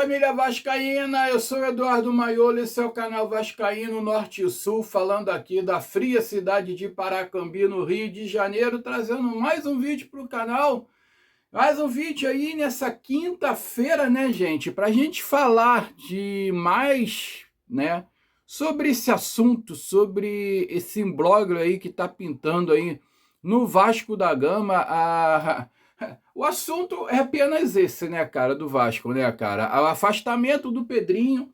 família vascaína, eu sou Eduardo Maiolo, esse é o canal Vascaíno Norte e Sul, falando aqui da fria cidade de Paracambi, no Rio de Janeiro, trazendo mais um vídeo para o canal, mais um vídeo aí nessa quinta-feira, né, gente, para a gente falar de mais, né, sobre esse assunto, sobre esse imbróglio aí que está pintando aí no Vasco da Gama. O assunto é apenas esse, né, cara, do Vasco, né, cara? O afastamento do Pedrinho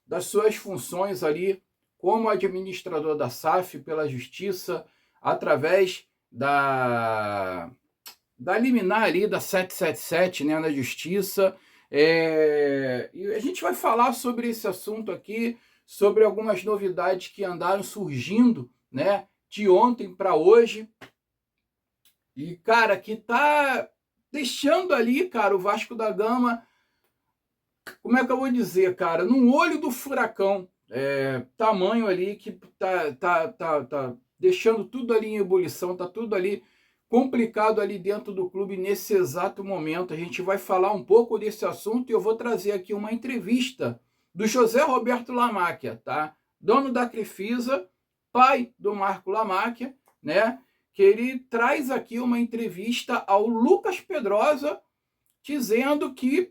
das suas funções ali como administrador da SAF pela Justiça, através da liminar ali da 777, né, na Justiça. E a gente vai falar sobre esse assunto aqui, sobre algumas novidades que andaram surgindo, né, de ontem para hoje. E, cara, que tá deixando ali, cara, o Vasco da Gama, como é que eu vou dizer, cara, num olho do furacão, tamanho ali que tá deixando tudo ali em ebulição, tá tudo ali complicado ali dentro do clube nesse exato momento. A gente vai falar um pouco desse assunto e eu vou trazer aqui uma entrevista do José Roberto Lamáquia, tá? Dono da Crefisa, pai do Marco Lamáquia, né? Que ele traz aqui uma entrevista ao Lucas Pedrosa, dizendo que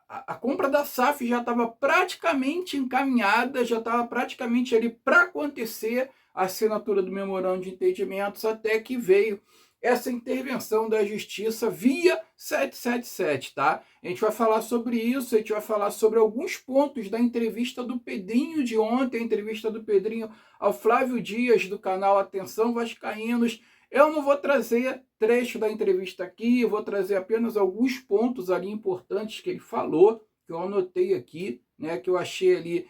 a compra da SAF já estava praticamente encaminhada, já estava praticamente ali para acontecer a assinatura do memorando de entendimentos, até que veio essa intervenção da Justiça via 777, tá? A gente vai falar sobre isso, a gente vai falar sobre alguns pontos da entrevista do Pedrinho de ontem, a entrevista do Pedrinho ao Flávio Dias, do canal Atenção Vascaínos. Eu não vou trazer trecho da entrevista aqui, eu vou trazer apenas alguns pontos ali importantes que ele falou, que eu anotei aqui, né, que eu achei ali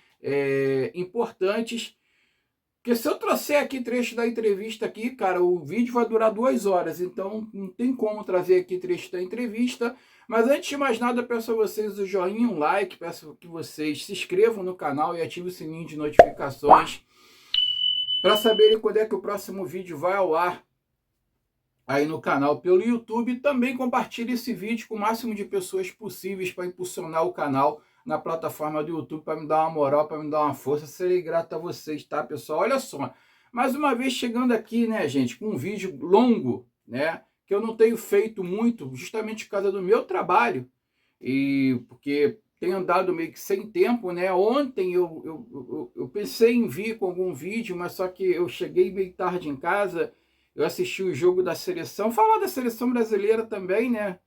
importantes. Porque se eu trouxer aqui trecho da entrevista aqui, cara, o vídeo vai durar 2 horas, então não tem como trazer aqui trecho da entrevista. Mas antes de mais nada, peço a vocês o joinha, um like, peço que vocês se inscrevam no canal e ativem o sininho de notificações para saberem quando é que o próximo vídeo vai ao ar aí no canal pelo YouTube. Também compartilhe esse vídeo com o máximo de pessoas possíveis para impulsionar o canal na plataforma do YouTube, para me dar uma moral, para me dar uma força. Serei grato a vocês, tá, pessoal? Olha só, mais uma vez chegando aqui, né, gente, com um vídeo longo, né, que eu não tenho feito muito, justamente por causa do meu trabalho, e porque tenho andado meio que sem tempo, né? Ontem eu pensei em vir com algum vídeo, mas só que eu cheguei meio tarde em casa. Eu assisti o jogo da seleção, falar da seleção brasileira também, né?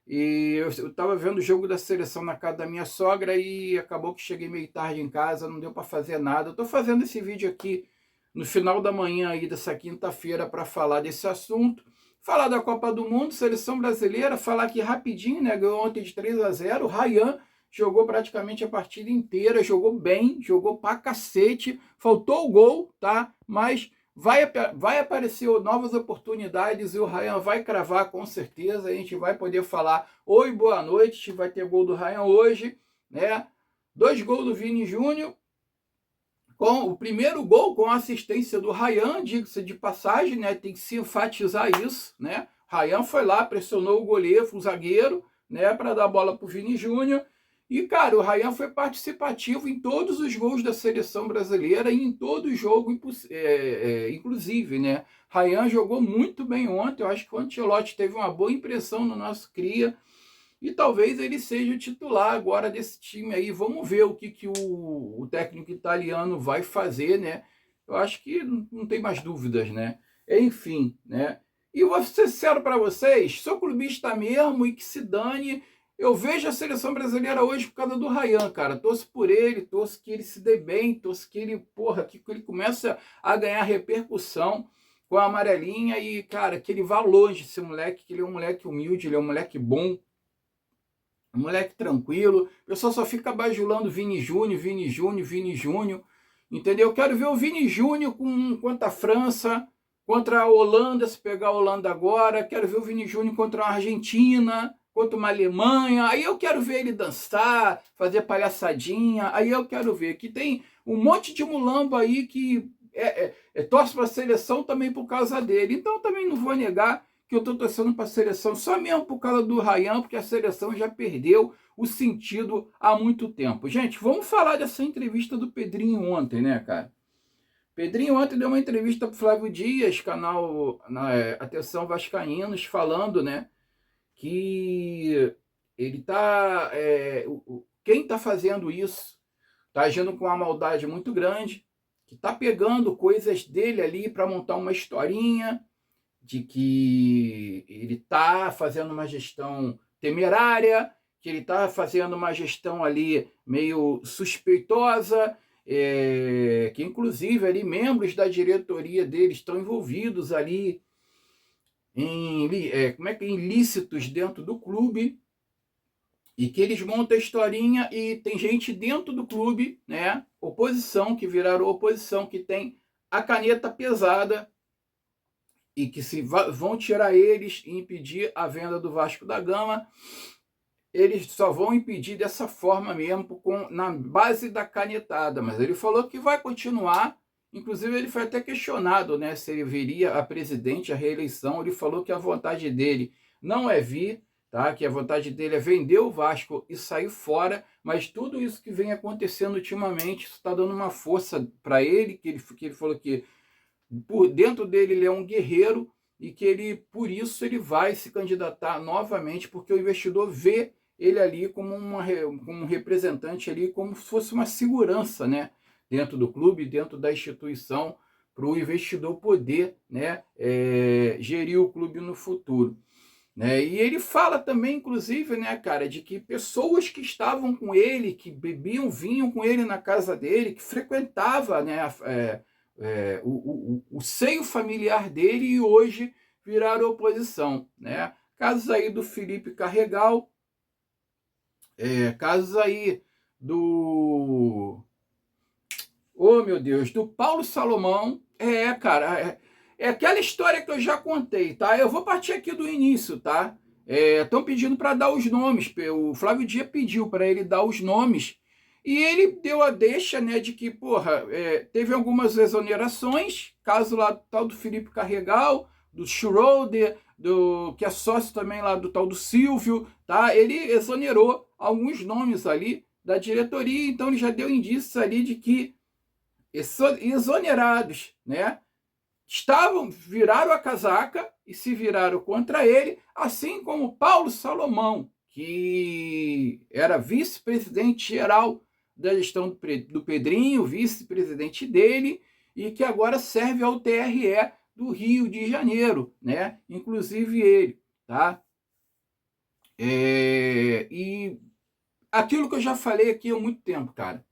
E eu estava vendo o jogo da seleção na casa da minha sogra e acabou que cheguei meio tarde em casa, não deu para fazer nada. Eu estou fazendo esse vídeo aqui no final da manhã aí dessa quinta-feira para falar desse assunto, falar da Copa do Mundo, seleção brasileira, falar aqui rapidinho, né? Ganhou ontem de 3-0, o Ryan jogou praticamente a partida inteira, jogou bem, jogou pra cacete, faltou o gol, tá? Mas vai aparecer novas oportunidades e o Ryan vai cravar com certeza. A gente vai poder falar oi, boa noite, vai ter gol do Ryan hoje, né? 2 gols do Vini Júnior, com o primeiro gol com assistência do Ryan, diga-se de passagem, né? Tem que se enfatizar isso, né? Ryan foi lá, pressionou o goleiro, o zagueiro, né, para dar a bola para o Vini Júnior. E, cara, o Ryan foi participativo em todos os gols da seleção brasileira e em todo o jogo, inclusive, né? Ryan jogou muito bem ontem. Eu acho que o Ancelotti teve uma boa impressão no nosso cria e talvez ele seja o titular agora desse time aí. Vamos ver o que o técnico italiano vai fazer, né? Eu acho que não tem mais dúvidas, né? Enfim, né? E vou ser sincero para vocês, sou clubista mesmo e que se dane. Eu vejo a seleção brasileira hoje por causa do Ryan, cara. Torço por ele, torço que ele se dê bem, torço que ele, que ele comece a ganhar repercussão com a amarelinha e, cara, que ele vá longe, esse moleque, que ele é um moleque humilde, ele é um moleque bom, um moleque tranquilo. O pessoal só fica bajulando Vini Júnior, Vini Júnior, Vini Júnior, entendeu? Eu quero ver o Vini Júnior contra a França, contra a Holanda, se pegar a Holanda agora. Quero ver o Vini Júnior contra a Argentina, contra uma Alemanha. Aí eu quero ver ele dançar, fazer palhaçadinha. Aí eu quero ver que tem um monte de mulambo aí que torce para a seleção também por causa dele. Então também não vou negar que eu estou torcendo para a seleção, só mesmo por causa do Ryan, porque a seleção já perdeu o sentido há muito tempo. Gente, vamos falar dessa entrevista do Pedrinho ontem, né, cara? Pedrinho ontem deu uma entrevista para o Flávio Dias, canal Atenção Vascaínos, falando, né, que ele tá, quem está fazendo isso está agindo com uma maldade muito grande, que está pegando coisas dele ali para montar uma historinha de que ele está fazendo uma gestão temerária, que ele está fazendo uma gestão ali meio suspeitosa, que inclusive ali membros da diretoria dele estão envolvidos ali em ilícitos dentro do clube, e que eles montam a historinha e tem gente dentro do clube, né, oposição, que viraram oposição, que tem a caneta pesada e que se vão tirar eles e impedir a venda do Vasco da Gama, eles só vão impedir dessa forma mesmo, na base da canetada. Mas ele falou que vai continuar, inclusive ele foi até questionado, né, se ele viria a presidente, a reeleição. Ele falou que a vontade dele não é vir, tá? Que a vontade dele é vender o Vasco e sair fora, mas tudo isso que vem acontecendo ultimamente, isso está dando uma força para ele, que ele falou que por dentro dele ele é um guerreiro e que ele, por isso, ele vai se candidatar novamente, porque o investidor vê ele ali como um representante ali, como se fosse uma segurança, né, dentro do clube, dentro da instituição, para o investidor poder, né, gerir o clube no futuro. Né? E ele fala também, inclusive, né, cara, de que pessoas que estavam com ele, que bebiam vinho com ele na casa dele, que frequentava, né, o seio familiar dele, e hoje viraram oposição, né? Casos aí do Felipe Carregal, casos aí do... Oh, meu Deus, do Paulo Salomão. Cara, é aquela história que eu já contei, tá? Eu vou partir aqui do início, tá? Estão pedindo para dar os nomes. O Flávio Dias pediu para ele dar os nomes. E ele deu a deixa, né, de que, teve algumas exonerações, caso lá do tal do Felipe Carregal, do Schroeder, que é sócio também lá do tal do Silvio, tá? Ele exonerou alguns nomes ali da diretoria, então ele já deu indícios ali de que exonerados, né, viraram a casaca e se viraram contra ele, assim como Paulo Salomão, que era vice-presidente geral da gestão do Pedrinho, vice-presidente dele, e que agora serve ao TRE do Rio de Janeiro, né? Inclusive ele, tá? E aquilo que eu já falei aqui há muito tempo, cara,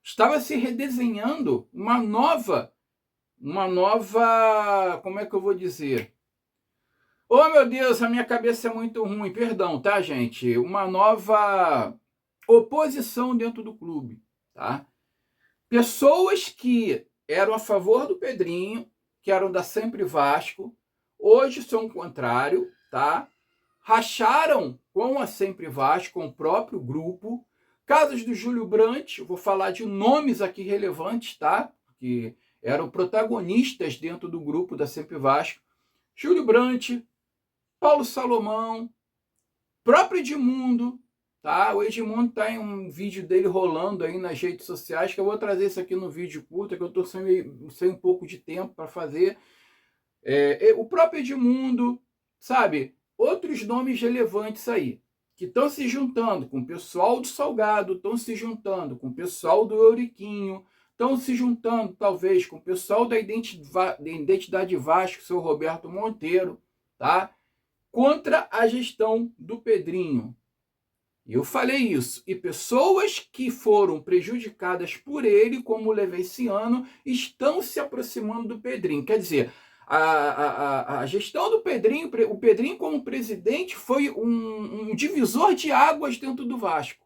estava se redesenhando uma nova, como é que eu vou dizer? Oh, meu Deus, a minha cabeça é muito ruim, perdão, tá, gente? Uma nova oposição dentro do clube, tá? Pessoas que eram a favor do Pedrinho, que eram da Sempre Vasco, hoje são o contrário, tá? Racharam com a Sempre Vasco, com o próprio grupo. Casos do Júlio Brandt, vou falar de nomes aqui relevantes, tá? Que eram protagonistas dentro do grupo da Sempre Vasco. Júlio Brandt, Paulo Salomão, próprio Edmundo, tá? O Edmundo tá em um vídeo dele rolando aí nas redes sociais, que eu vou trazer isso aqui no vídeo curto, que eu tô sem um pouco de tempo para fazer. O próprio Edmundo, sabe? Outros nomes relevantes aí, que estão se juntando com o pessoal do Salgado, estão se juntando com o pessoal do Euriquinho, estão se juntando, talvez, com o pessoal da Identidade Vasco, seu Roberto Monteiro, tá? Contra a gestão do Pedrinho. Eu falei isso. E pessoas que foram prejudicadas por ele, como o Levenciano, estão se aproximando do Pedrinho. Quer dizer, a gestão do Pedrinho, o Pedrinho como presidente, foi um divisor de águas dentro do Vasco.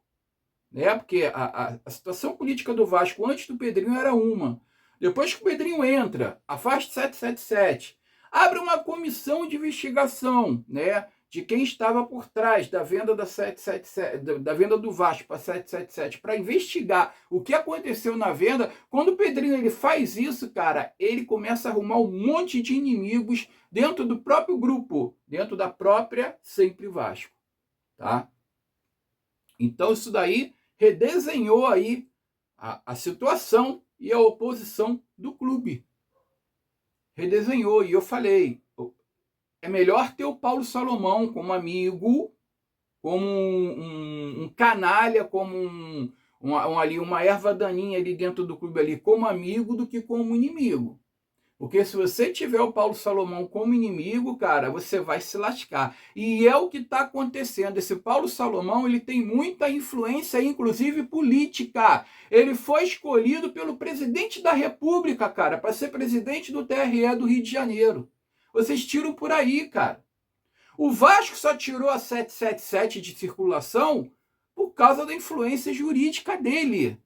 Né? Porque a situação política do Vasco antes do Pedrinho era uma. Depois que o Pedrinho entra, afasta 777, abre uma comissão de investigação, né, de quem estava por trás da venda da 777, da venda do Vasco para 777, para investigar o que aconteceu na venda. Quando o Pedrinho ele faz isso, cara, ele começa a arrumar um monte de inimigos dentro do próprio grupo, dentro da própria Sempre Vasco, tá? Então isso daí redesenhou aí a situação e a oposição do clube. Redesenhou, e eu falei, é melhor ter o Paulo Salomão como amigo, como um canalha, como uma erva daninha ali dentro do clube ali, como amigo, do que como inimigo. Porque se você tiver o Paulo Salomão como inimigo, cara, você vai se lascar. E é o que está acontecendo. Esse Paulo Salomão, ele tem muita influência, inclusive política. Ele foi escolhido pelo presidente da República, cara, para ser presidente do TRE do Rio de Janeiro. Vocês tiram por aí, cara. O Vasco só tirou a 777 de circulação por causa da influência jurídica dele,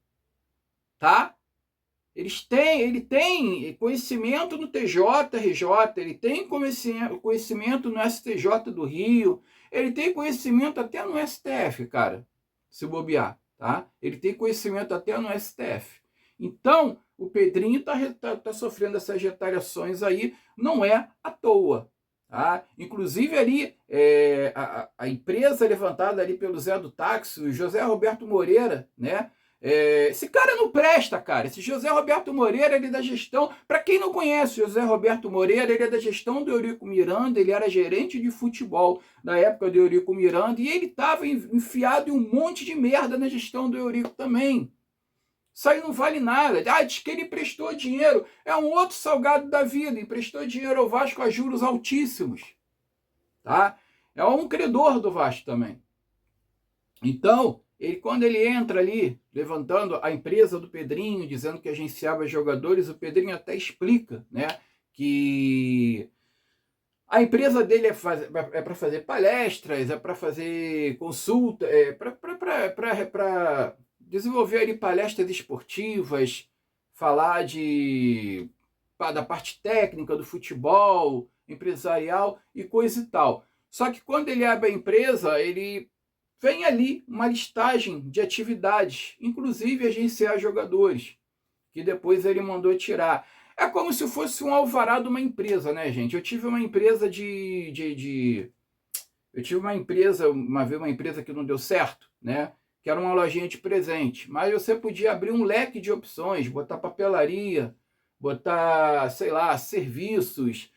tá? Ele tem conhecimento no TJRJ, ele tem conhecimento no STJ do Rio, ele tem conhecimento até no STF, cara, se bobear, tá? Ele tem conhecimento até no STF. Então, o Pedrinho tá sofrendo essas retaliações aí, não é à toa, tá? Inclusive ali, a empresa levantada ali pelo Zé do Táxi, o José Roberto Moreira, né? Esse cara não presta, cara. Esse José Roberto Moreira, ele é da gestão... Para quem não conhece o José Roberto Moreira, ele é da gestão do Eurico Miranda, ele era gerente de futebol na época do Eurico Miranda, e ele estava enfiado em um monte de merda na gestão do Eurico também. Isso aí não vale nada. Diz que ele emprestou dinheiro. É um outro salgado da vida. Emprestou dinheiro ao Vasco a juros altíssimos. Tá? É um credor do Vasco também. Então... quando ele entra ali, levantando a empresa do Pedrinho, dizendo que agenciava jogadores, o Pedrinho até explica, né, que a empresa dele é para fazer palestras, é para fazer consulta, para desenvolver ali palestras esportivas, falar da parte técnica do futebol, empresarial e coisa e tal. Só que quando ele abre a empresa, ele... vem ali uma listagem de atividades, inclusive agenciar jogadores, que depois ele mandou tirar. É como se fosse um alvará de uma empresa, né, gente? Eu tive uma empresa Eu tive uma empresa, uma empresa que não deu certo, né? Que era uma lojinha de presente. Mas você podia abrir um leque de opções, botar papelaria, botar, sei lá, serviços,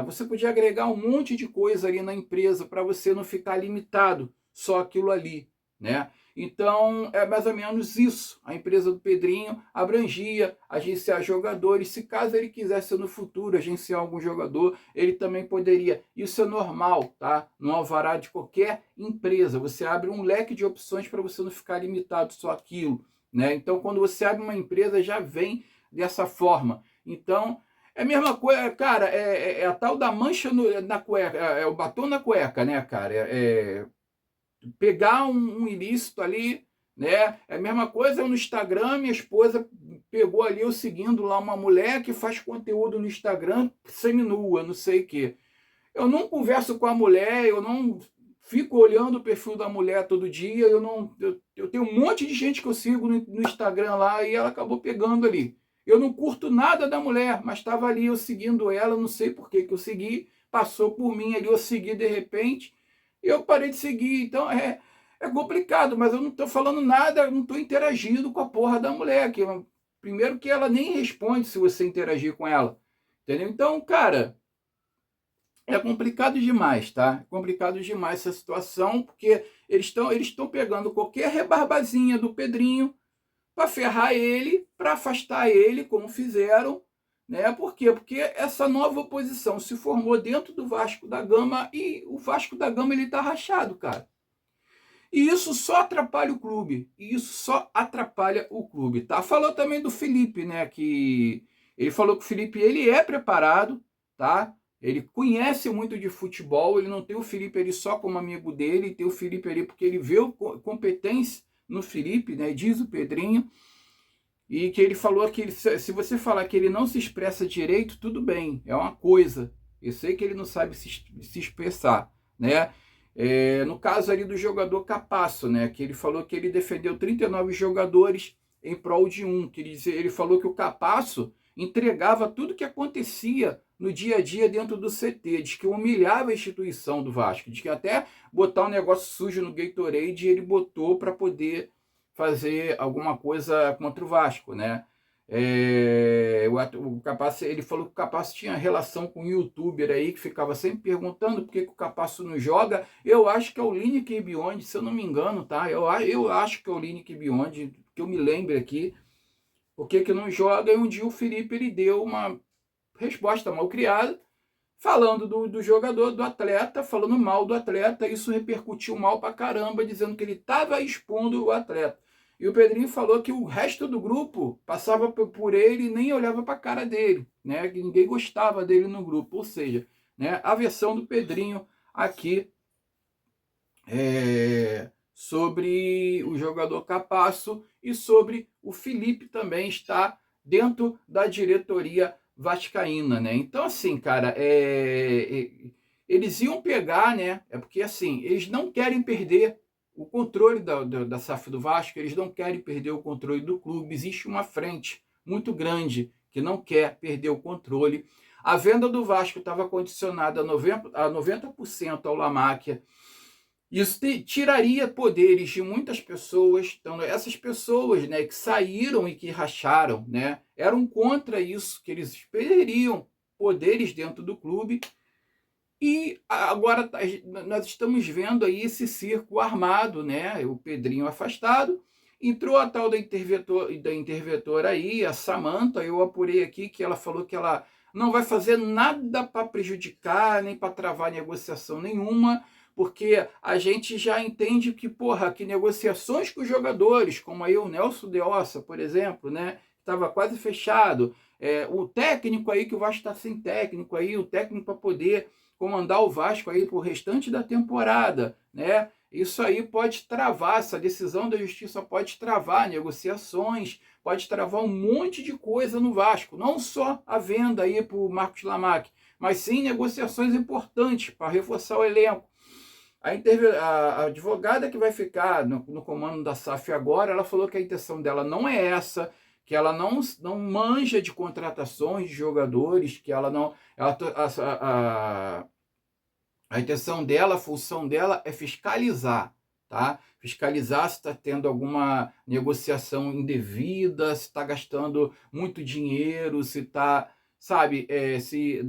você podia agregar um monte de coisa ali na empresa para você não ficar limitado só aquilo ali, né? Então, é mais ou menos isso. A empresa do Pedrinho abrangia agenciar jogadores. Se caso ele quisesse no futuro agenciar algum jogador, ele também poderia. Isso é normal, tá? No alvará de qualquer empresa. Você abre um leque de opções para você não ficar limitado só aquilo, né? Então, quando você abre uma empresa, já vem dessa forma. Então, é a mesma coisa, cara, é a tal da mancha na cueca, é o batom na cueca, né, cara? Pegar um ilícito ali, né? É a mesma coisa no Instagram, minha esposa pegou ali eu seguindo lá uma mulher que faz conteúdo no Instagram seminua, não sei o quê. Eu não converso com a mulher, eu não fico olhando o perfil da mulher todo dia, eu tenho um monte de gente que eu sigo no Instagram lá e ela acabou pegando ali. Eu não curto nada da mulher, mas estava ali eu seguindo ela, não sei por que eu segui, passou por mim ali, eu segui de repente, e eu parei de seguir. Então é complicado, mas eu não estou falando nada, não estou interagindo com a porra da mulher. Primeiro que ela nem responde se você interagir com ela, entendeu? Então, cara, é complicado demais, tá? É complicado demais essa situação, porque eles estão pegando qualquer rebarbazinha do Pedrinho, para ferrar ele, para afastar ele, como fizeram, né? Por quê? Porque essa nova oposição se formou dentro do Vasco da Gama e o Vasco da Gama ele tá rachado, cara. E isso só atrapalha o clube. E isso só atrapalha o clube, tá? Falou também do Felipe, né? Que ele falou que o Felipe ele é preparado, tá? Ele conhece muito de futebol. Ele não tem o Felipe ali só como amigo dele, tem o Felipe ali porque ele vê competência no Felipe, né? Diz o Pedrinho. E que ele falou que se você falar que ele não se expressa direito, tudo bem, é uma coisa. Eu sei que ele não sabe se expressar, né? No caso ali do jogador Capasso, né? Que ele falou que ele defendeu 39 jogadores em prol de um. Que ele falou que o Capasso entregava tudo que acontecia no dia a dia dentro do CT, diz que humilhava a instituição do Vasco, diz que até botar um negócio sujo no Gatorade ele botou para poder fazer alguma coisa contra o Vasco, né? O Capasso, ele falou que o Capasso tinha relação com um youtuber aí que ficava sempre perguntando por que o Capasso não joga. Eu acho que é o Lineker Beyond, se eu não me engano, tá? Eu acho que é o Lineker Beyond, que eu me lembro aqui, por que não joga. E um dia o Felipe ele deu uma resposta mal criada, falando do jogador, do atleta, falando mal do atleta. Isso repercutiu mal pra caramba, dizendo que ele estava expondo o atleta. E o Pedrinho falou que o resto do grupo passava por ele e nem olhava para a cara dele, né? Que ninguém gostava dele no grupo. Ou seja, né, a versão do Pedrinho aqui sobre o jogador Capasso e sobre o Felipe também está dentro da diretoria vascaína, né? Então, assim, cara, eles iam pegar, né? É porque, assim, eles não querem perder o controle da SAF do Vasco, eles não querem perder o controle do clube. Existe uma frente muito grande que não quer perder o controle. A venda do Vasco estava condicionada a 90% ao La Máquia. Isso tiraria poderes de muitas pessoas. Então, essas pessoas, né, que saíram e que racharam, né, eram contra isso, que eles perderiam poderes dentro do clube. E agora nós estamos vendo aí esse circo armado, né? O Pedrinho afastado. Entrou a tal da interventora aí, a Samanta. Eu apurei aqui que ela falou que ela não vai fazer nada para prejudicar, nem para travar negociação nenhuma, porque a gente já entende que, porra, que negociações com os jogadores, como aí o Nelson de Ossa, por exemplo, né? Estava quase fechado. O técnico aí, que o Vasco está sem técnico aí, o técnico para poder comandar o Vasco aí pro restante da temporada, né? Isso aí pode travar, essa decisão da justiça pode travar negociações, pode travar um monte de coisa no Vasco, não só a venda aí para o Marcos Lamac, mas sim negociações importantes para reforçar o elenco. A advogada que vai ficar no comando da SAF agora, ela falou que a intenção dela não é essa, que ela não manja de contratações de jogadores, que ela não... A intenção dela, a função dela é fiscalizar, tá? Fiscalizar se está tendo alguma negociação indevida, se está gastando muito dinheiro, se está, sabe, se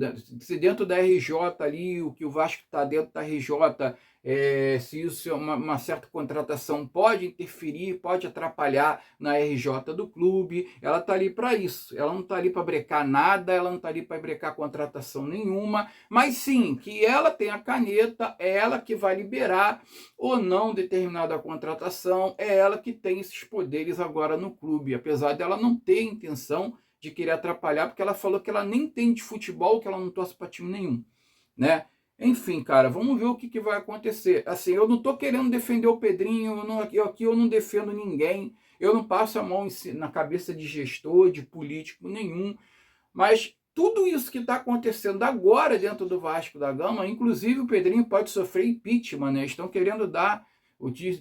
dentro da RJ ali, o que o Vasco está dentro da RJ, se isso é uma certa contratação pode interferir, pode atrapalhar na RJ do clube. Ela está ali para isso, ela não está ali para brecar nada, ela não está ali para brecar contratação nenhuma, mas sim que ela tem a caneta, é ela que vai liberar ou não determinada contratação, é ela que tem esses poderes agora no clube, apesar dela não ter intenção de querer atrapalhar, porque ela falou que ela nem entende futebol, que ela não torce para time nenhum, né? Enfim, cara, vamos ver o que vai acontecer. Assim, eu não estou querendo defender o Pedrinho, aqui eu não defendo ninguém, eu não passo a mão na cabeça de gestor, de político nenhum, mas tudo isso que está acontecendo agora dentro do Vasco da Gama, inclusive o Pedrinho pode sofrer impeachment, né? Estão querendo dar,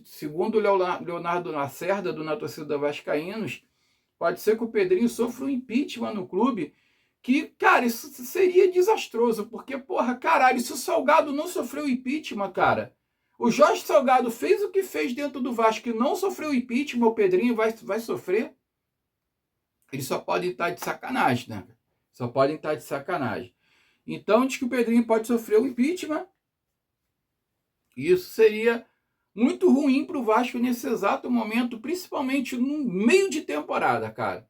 segundo o Leonardo Lacerda, do Na Torcida Vascaínos, pode ser que o Pedrinho sofra um impeachment no clube, que, cara, isso seria desastroso, porque, porra, caralho, se o Salgado não sofreu impeachment, cara, o Jorge Salgado fez o que fez dentro do Vasco e não sofreu impeachment, o Pedrinho vai sofrer? Eles só podem estar de sacanagem, né? Só podem estar de sacanagem. Então, diz que o Pedrinho pode sofrer o impeachment. Isso seria muito ruim para o Vasco nesse exato momento, principalmente no meio de temporada, cara.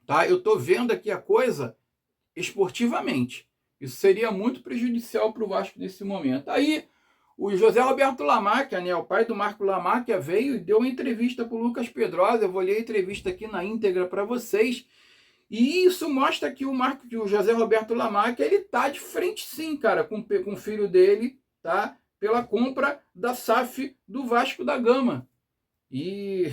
Tá? Eu tô vendo aqui a coisa esportivamente. Isso seria muito prejudicial para o Vasco nesse momento. Aí, o José Roberto Lamáquia, né, o pai do Marco Lamáquia, veio e deu uma entrevista para o Lucas Pedrosa. Eu vou ler a entrevista aqui na íntegra para vocês. E isso mostra que o José Roberto Lamáquia, ele tá de frente sim, cara, com o filho dele, tá? Pela compra da SAF do Vasco da Gama. E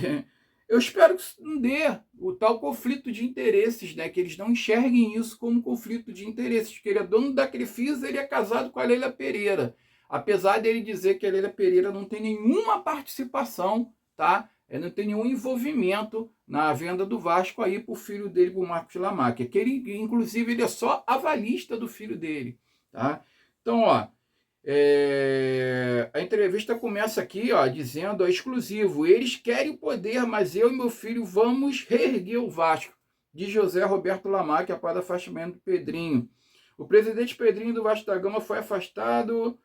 eu espero que isso não dê o tal conflito de interesses, né? Que eles não enxerguem isso como conflito de interesses, que ele é dono da Crefisa, ele é casado com a Leila Pereira. apesar dele dizer que a Leila Pereira não tem nenhuma participação, tá? Não tem nenhum envolvimento na venda do Vasco aí pro filho dele, pro Marcos Lamáquia, que ele, inclusive, ele é só avalista do filho dele, tá? Então, ó, a entrevista começa aqui, ó, dizendo, ó, exclusivo, eles querem o poder, mas eu e meu filho vamos reerguer o Vasco, de José Roberto Lamáquia após o afastamento do Pedrinho. O presidente Pedrinho do Vasco da Gama foi afastado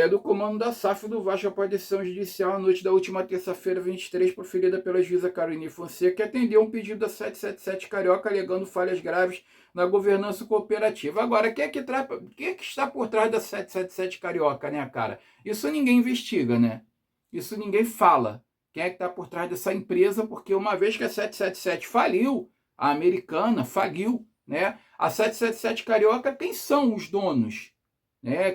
do comando da SAF do Vasco após decisão judicial na noite da última terça-feira, 23, proferida pela juíza Caroline Fonseca, que atendeu um pedido da 777 Carioca alegando falhas graves na governança cooperativa. Agora, quem é que está por trás da 777 Carioca, né, cara? Isso ninguém investiga, né? Isso ninguém fala. Quem é que está por trás dessa empresa? Porque uma vez que a 777 faliu, a americana faliu, né? A 777 Carioca, quem são os donos?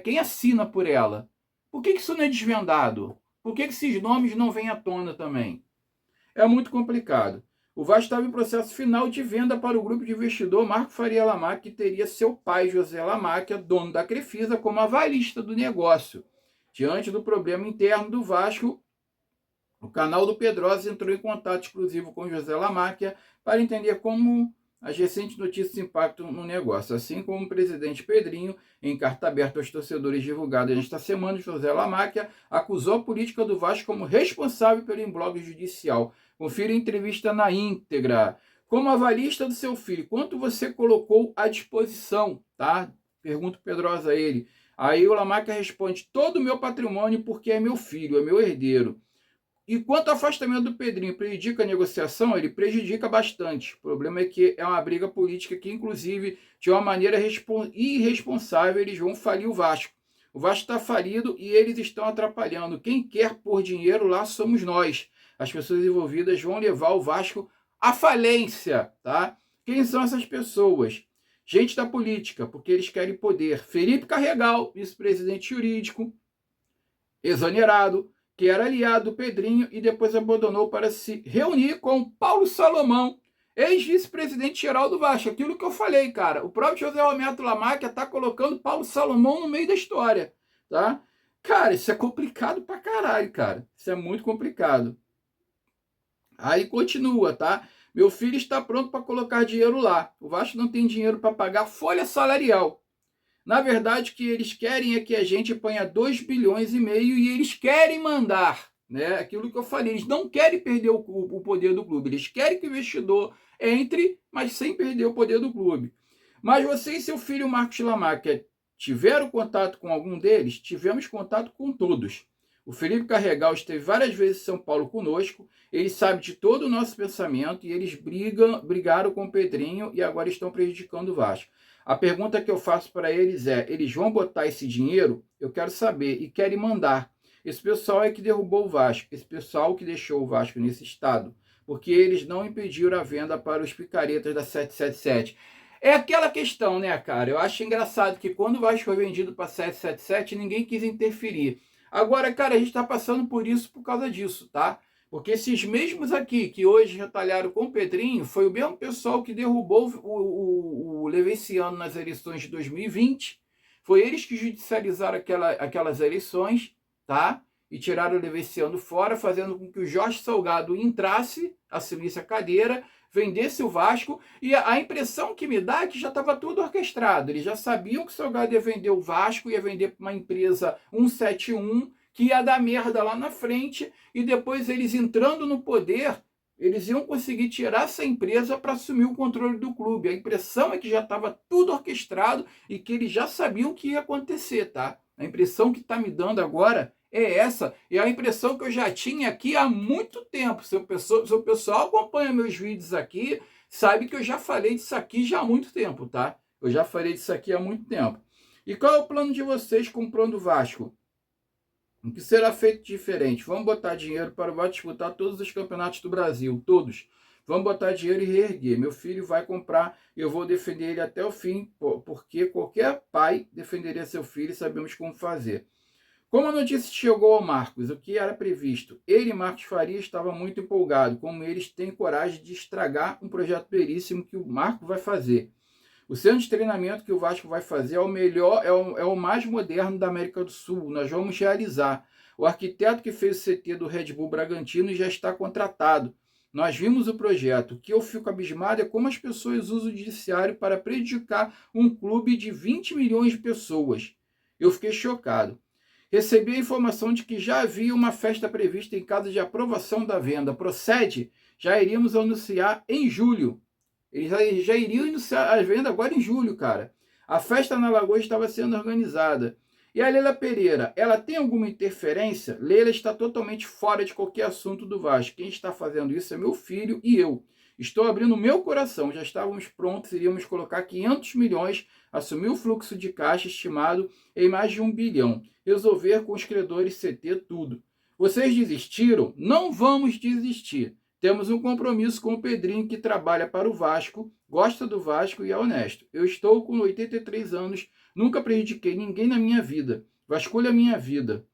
Quem assina por ela? Por que isso não é desvendado? Por que esses nomes não vêm à tona também? É muito complicado. O Vasco estava em processo final de venda para o grupo de investidor Marco Faria Lamáquia, que teria seu pai, José Lamáquia, dono da Crefisa, como avalista do negócio. Diante do problema interno do Vasco, o canal do Pedrosa entrou em contato exclusivo com José Lamáquia para entender como as recentes notícias impactam no negócio, assim como o presidente Pedrinho, em carta aberta aos torcedores divulgada nesta semana, José Lamáquia acusou a política do Vasco como responsável pelo imbróglio judicial. Confira a entrevista na íntegra. Como avalista do seu filho, quanto você colocou à disposição? Tá? Pergunta o Pedrosa a ele. Aí o Lamáquia responde, todo o meu patrimônio porque é meu filho, é meu herdeiro. E quanto ao afastamento do Pedrinho, prejudica a negociação? Ele prejudica bastante. O problema é que é uma briga política que, inclusive, de uma maneira irresponsável, eles vão falir o Vasco. O Vasco está falido e eles estão atrapalhando. Quem quer pôr dinheiro lá somos nós. As pessoas envolvidas vão levar o Vasco à falência, tá? Quem são essas pessoas? Gente da política, porque eles querem poder. Felipe Carregal, vice-presidente jurídico, exonerado, que era aliado do Pedrinho e depois abandonou para se reunir com Paulo Salomão, ex-vice-presidente geral do Vasco. Aquilo que eu falei, cara. O próprio José Roberto Lamáquia está colocando Paulo Salomão no meio da história, tá? Cara, isso é complicado pra caralho, cara. Isso é muito complicado. Aí continua, tá? Meu filho está pronto para colocar dinheiro lá. O Vasco não tem dinheiro para pagar folha salarial. Na verdade, o que eles querem é que a gente ponha 2,5 bilhões e eles querem mandar, né? Aquilo que eu falei, eles não querem perder o poder do clube, eles querem que o investidor entre, mas sem perder o poder do clube. Mas você e seu filho Marcos Lamáquia tiveram contato com algum deles? Tivemos contato com todos. O Felipe Carregal esteve várias vezes em São Paulo conosco, ele sabe de todo o nosso pensamento e eles brigaram com o Pedrinho e agora estão prejudicando o Vasco. A pergunta que eu faço para eles é, eles vão botar esse dinheiro? Eu quero saber, e querem mandar. Esse pessoal é que derrubou o Vasco, esse pessoal que deixou o Vasco nesse estado, porque eles não impediram a venda para os picaretas da 777. É aquela questão, né, cara? Eu acho engraçado que quando o Vasco foi vendido para 777, ninguém quis interferir. Agora, cara, a gente está passando por isso por causa disso, tá? Porque esses mesmos aqui, que hoje retalharam com o Pedrinho, foi o mesmo pessoal que derrubou o Levenciano nas eleições de 2020. Foi eles que judicializaram aquelas eleições, tá? E tiraram o Levenciano fora, fazendo com que o Jorge Salgado entrasse, assumisse a cadeira, vendesse o Vasco. E a impressão que me dá é que já estava tudo orquestrado. Eles já sabiam que o Salgado ia vender o Vasco, ia vender para uma empresa 171, que ia dar merda lá na frente, e depois eles entrando no poder, eles iam conseguir tirar essa empresa para assumir o controle do clube. A impressão é que já estava tudo orquestrado e que eles já sabiam o que ia acontecer, tá? A impressão que está me dando agora é essa, e a impressão que eu já tinha aqui há muito tempo. Se o pessoal acompanha meus vídeos aqui, sabe que eu já falei disso aqui já há muito tempo, tá? Eu já falei disso aqui há muito tempo. E qual é o plano de vocês comprando o Vasco? O que será feito diferente? Vamos botar dinheiro para o Vasco disputar todos os campeonatos do Brasil, todos. Vamos botar dinheiro e reerguer. Meu filho vai comprar, eu vou defender ele até o fim, porque qualquer pai defenderia seu filho e sabemos como fazer. Como a notícia chegou ao Marcos, o que era previsto? Ele e Marcos Faria estavam muito empolgados, como eles têm coragem de estragar um projeto belíssimo que o Marco vai fazer. O centro de treinamento que o Vasco vai fazer é o melhor, é o mais moderno da América do Sul. Nós vamos realizar. O arquiteto que fez o CT do Red Bull Bragantino já está contratado. Nós vimos o projeto. O que eu fico abismado é como as pessoas usam o judiciário para prejudicar um clube de 20 milhões de pessoas. Eu fiquei chocado. Recebi a informação de que já havia uma festa prevista em caso de aprovação da venda. Procede? Já iríamos anunciar em julho. Eles já iriam iniciar a venda agora em julho, cara. A festa na Lagoa estava sendo organizada. E a Leila Pereira, ela tem alguma interferência? Leila está totalmente fora de qualquer assunto do Vasco. Quem está fazendo isso é meu filho e eu. Estou abrindo meu coração. Já estávamos prontos, iríamos colocar 500 milhões, assumir o fluxo de caixa estimado em mais de 1 bilhão. Resolver com os credores CT tudo. Vocês desistiram? Não vamos desistir. Temos um compromisso com o Pedrinho, que trabalha para o Vasco, gosta do Vasco e é honesto. Eu estou com 83 anos, nunca prejudiquei ninguém na minha vida. Vasculha a minha vida.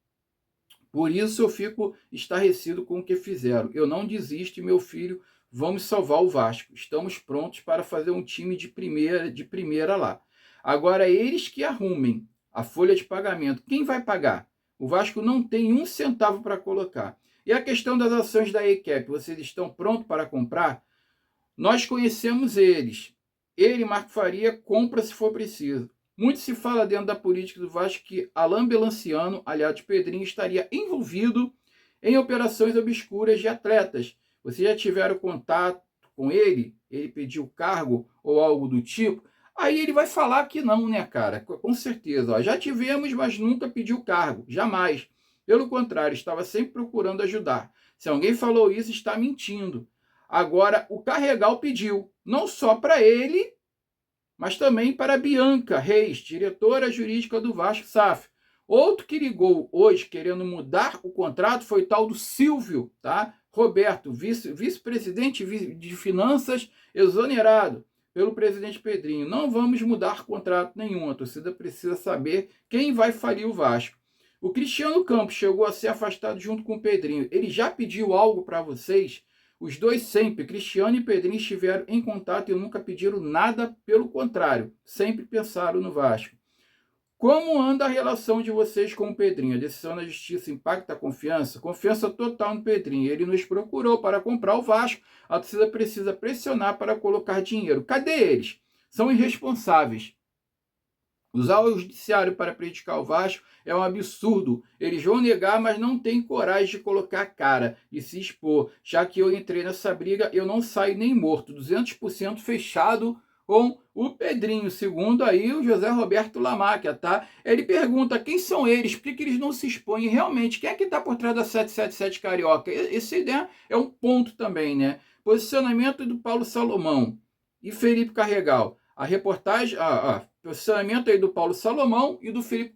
Por isso eu fico estarrecido com o que fizeram. Eu não desisto, meu filho, vamos salvar o Vasco. Estamos prontos para fazer um time de primeira lá. Agora eles que arrumem a folha de pagamento. Quem vai pagar? O Vasco não tem um centavo para colocar. E a questão das ações da ECAP, vocês estão prontos para comprar? Nós conhecemos eles. Ele, Marco Faria, compra se for preciso. Muito se fala dentro da política do Vasco que Alain Belanciano, aliado de Pedrinho, estaria envolvido em operações obscuras de atletas. Vocês já tiveram contato com ele? Ele pediu cargo ou algo do tipo? Aí ele vai falar que não, né, cara? Com certeza. Ó, já tivemos, mas nunca pediu cargo. Jamais. Pelo contrário, estava sempre procurando ajudar. Se alguém falou isso, está mentindo. Agora, o Carregal pediu, não só para ele, mas também para Bianca Reis, diretora jurídica do Vasco SAF. Outro que ligou hoje querendo mudar o contrato foi o tal do Silvio, tá? Roberto, vice-presidente de finanças, exonerado pelo presidente Pedrinho. Não vamos mudar contrato nenhum. A torcida precisa saber quem vai falir o Vasco. O Cristiano Campos chegou a ser afastado junto com o Pedrinho. Ele já pediu algo para vocês? Os dois sempre, Cristiano e Pedrinho, estiveram em contato e nunca pediram nada, pelo contrário, sempre pensaram no Vasco. Como anda a relação de vocês com o Pedrinho? A decisão da justiça impacta a confiança? Confiança total no Pedrinho. Ele nos procurou para comprar o Vasco. A torcida precisa pressionar para colocar dinheiro. Cadê eles? São irresponsáveis. Usar o judiciário para prejudicar o Vasco é um absurdo. Eles vão negar, mas não têm coragem de colocar a cara e se expor. Já que eu entrei nessa briga, eu não saio nem morto. 200% fechado com o Pedrinho, segundo aí o José Roberto Lamáquia, tá? Ele pergunta quem são eles, por que eles não se expõem realmente? Quem é que está por trás da 777 Carioca? Esse ideia é um ponto também, né? Posicionamento do Paulo Salomão e Felipe Carregal. A reportagem, posicionamento aí do Paulo Salomão e do Felipe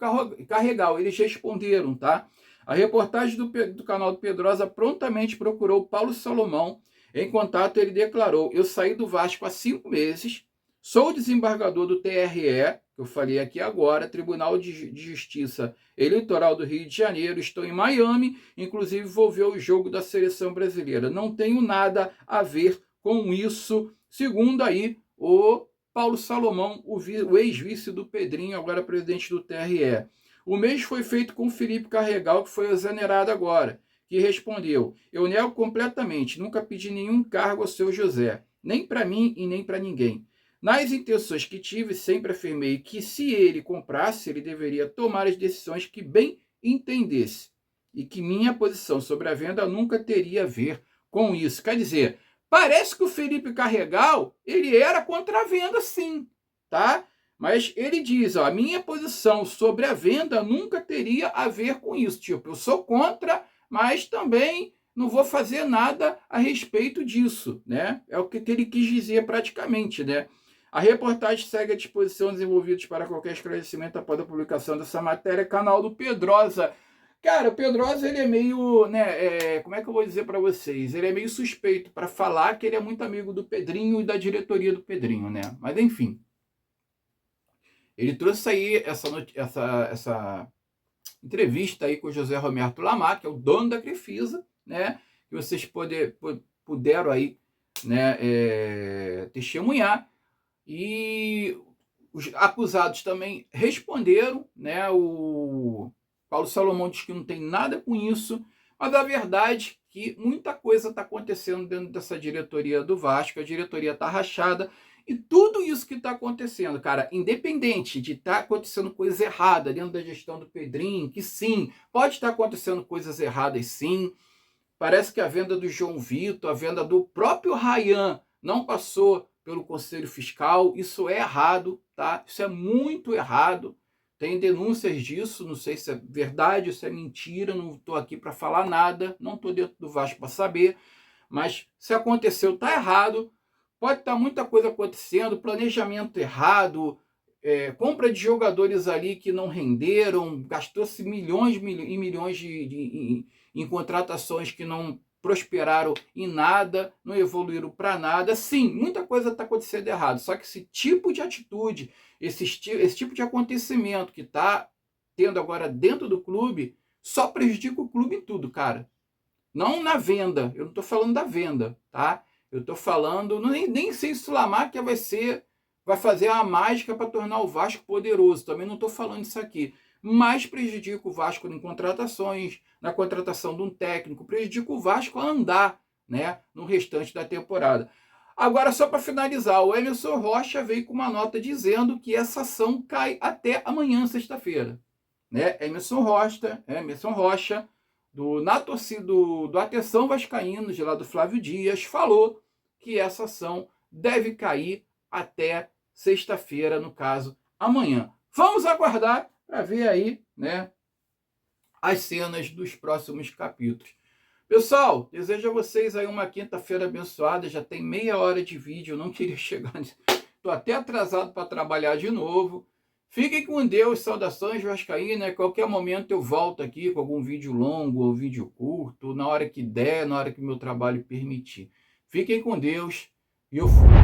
Carregal, eles responderam, tá? A reportagem do canal do Pedrosa prontamente procurou o Paulo Salomão. Em contato, ele declarou: eu saí do Vasco há 5 meses, sou desembargador do TRE, que eu falei aqui agora, Tribunal de Justiça Eleitoral do Rio de Janeiro, estou em Miami, inclusive vou ver o jogo da seleção brasileira. Não tenho nada a ver com isso, segundo aí o Paulo Salomão, o ex-vice do Pedrinho, agora presidente do TRE. O mesmo foi feito com o Felipe Carregal, que foi exonerado agora, que respondeu: eu nego completamente, nunca pedi nenhum cargo ao seu José, nem para mim e nem para ninguém. Nas intenções que tive, sempre afirmei que se ele comprasse, ele deveria tomar as decisões que bem entendesse, e que minha posição sobre a venda nunca teria a ver com isso. Quer dizer, parece que o Felipe Carregal, ele era contra a venda, sim, tá? Mas ele diz, ó, a minha posição sobre a venda nunca teria a ver com isso. Tipo, eu sou contra, mas também não vou fazer nada a respeito disso, né? É o que ele quis dizer praticamente, né? A reportagem segue à disposição dos envolvidos para qualquer esclarecimento após a publicação dessa matéria. Canal do Pedrosa. Cara, o Pedrosa, ele é meio, né, como é que eu vou dizer para vocês? Ele é meio suspeito para falar que ele é muito amigo do Pedrinho e da diretoria do Pedrinho, né? Mas, enfim. Ele trouxe aí essa entrevista aí com o José Roberto Lamar, que é o dono da Crefisa, né? Que vocês puderam aí, né, testemunhar. E Os acusados também responderam, né? O Paulo Salomão diz que não tem nada com isso, mas a verdade é que muita coisa está acontecendo dentro dessa diretoria do Vasco, a diretoria está rachada, e tudo isso que está acontecendo, cara, independente de estar acontecendo coisa errada dentro da gestão do Pedrinho, que sim, pode estar acontecendo coisas erradas sim, parece que a venda do João Vitor, a venda do próprio Ryan não passou pelo Conselho Fiscal, isso é errado, tá? Isso é muito errado. Tem denúncias disso, não sei se é verdade, se é mentira, não estou aqui para falar nada, não estou dentro do Vasco para saber, mas se aconteceu, está errado. Pode estar muita coisa acontecendo, planejamento errado, compra de jogadores ali que não renderam, gastou-se milhões e milhões em contratações que não prosperaram em nada, não evoluíram para nada. Sim, muita coisa está acontecendo errado, só que esse tipo de atitude, esse tipo de acontecimento que está tendo agora dentro do clube, só prejudica o clube em tudo, cara. Não na venda, eu não estou falando da venda, tá? Eu estou falando, nem sei se o Lamarca vai fazer uma mágica para tornar o Vasco poderoso. Também não estou falando isso aqui. Mas prejudica o Vasco em contratações, na contratação de um técnico, prejudica o Vasco a andar, né, no restante da temporada. Agora, só para finalizar, o Emerson Rocha veio com uma nota dizendo que essa ação cai até amanhã, sexta-feira. Né? Emerson Rocha na torcida do Atenção Vascaínos, de lá do Flávio Dias, falou que essa ação deve cair até sexta-feira, no caso, amanhã. Vamos aguardar para ver aí, né, as cenas dos próximos capítulos. Pessoal, desejo a vocês aí uma quinta-feira abençoada, já tem meia hora de vídeo, eu não queria chegar nisso. Estou até atrasado para trabalhar de novo. Fiquem com Deus, saudações vascaínas, qualquer momento eu volto aqui com algum vídeo longo ou vídeo curto, na hora que der, na hora que meu trabalho permitir. Fiquem com Deus e eu fui.